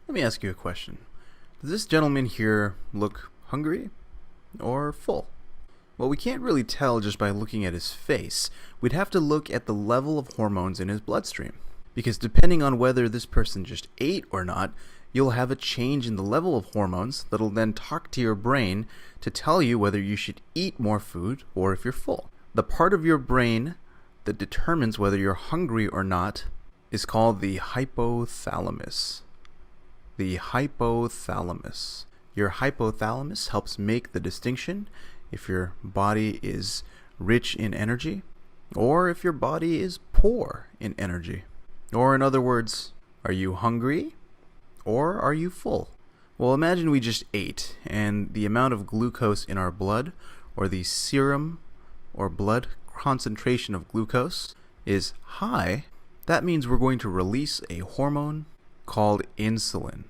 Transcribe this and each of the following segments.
Let me ask you a question. Does this gentleman here look hungry or full? Well, we can't really tell just by looking at his face. We'd have to look at the level of hormones in his bloodstream. Because depending on whether this person just ate or not, you'll have a change in the level of hormones that'll then talk to your brain to tell you whether you should eat more food or if you're full. The part of your brain that determines whether you're hungry or not is called the hypothalamus. The hypothalamus. Your hypothalamus helps make the distinction if your body is rich in energy or if your body is poor in energy. Or in other words, are you hungry or are you full? Well, imagine we just ate and the amount of glucose in our blood, or the serum or blood concentration of glucose, is high. That means we're going to release a hormone called insulin.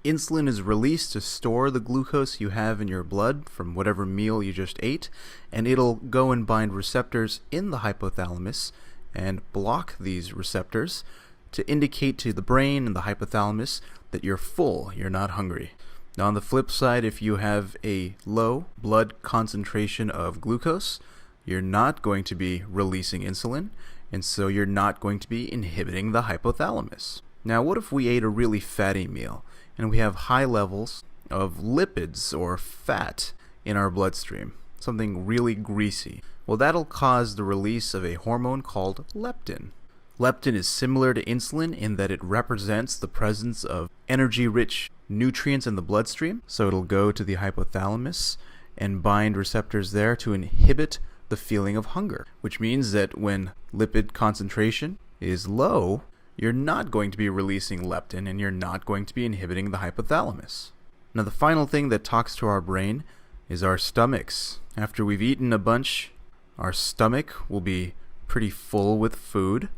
Insulin is released to store the glucose you have in your blood from whatever meal you just ate, and it'll go and bind receptors in the hypothalamus and block these receptors to indicate to the brain and the hypothalamus that you're full, you're not hungry. Now on the flip side, if you have a low blood concentration of glucose, you're not going to be releasing insulin, and so you're not going to be inhibiting the hypothalamus. Now what if we ate a really fatty meal and we have high levels of lipids or fat in our bloodstream, something really greasy? Well, that'll cause the release of a hormone called leptin. Leptin is similar to insulin in that it represents the presence of energy-rich nutrients in the bloodstream, so it'll go to the hypothalamus and bind receptors there to inhibit the feeling of hunger, which means that when lipid concentration is low, you're not going to be releasing leptin and you're not going to be inhibiting the hypothalamus. Now the final thing that talks to our brain is our stomachs. After we've eaten a bunch, our stomach will be pretty full with food.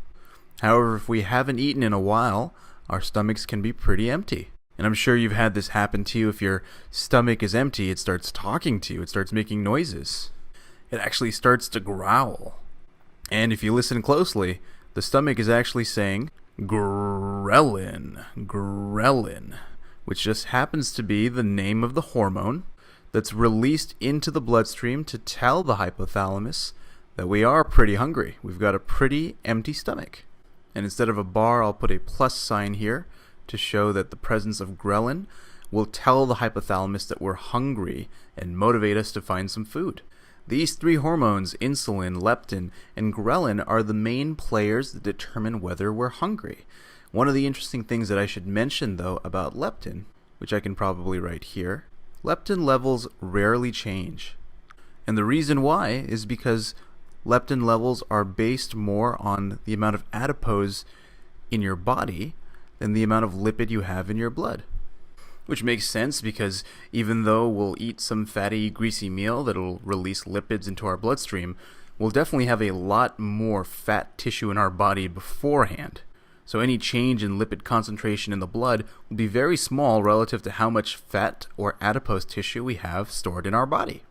However, if we haven't eaten in a while, our stomachs can be pretty empty. And I'm sure you've had this happen to you. If your stomach is empty, it starts talking to you. It starts making noises. It actually starts to growl. And if you listen closely, the stomach is actually saying, ghrelin, ghrelin, which just happens to be the name of the hormone that's released into the bloodstream to tell the hypothalamus that we are pretty hungry. We've got a pretty empty stomach. And instead of a bar, I'll put a plus sign here to show that the presence of ghrelin will tell the hypothalamus that we're hungry and motivate us to find some food. These three hormones, insulin, leptin, and ghrelin, are the main players that determine whether we're hungry. One of the interesting things that I should mention, though, about leptin, which I can probably write here, leptin levels rarely change. And the reason why is because leptin levels are based more on the amount of adipose in your body than the amount of lipid you have in your blood. Which makes sense because even though we'll eat some fatty, greasy meal that'll release lipids into our bloodstream, we'll definitely have a lot more fat tissue in our body beforehand. So any change in lipid concentration in the blood will be very small relative to how much fat or adipose tissue we have stored in our body.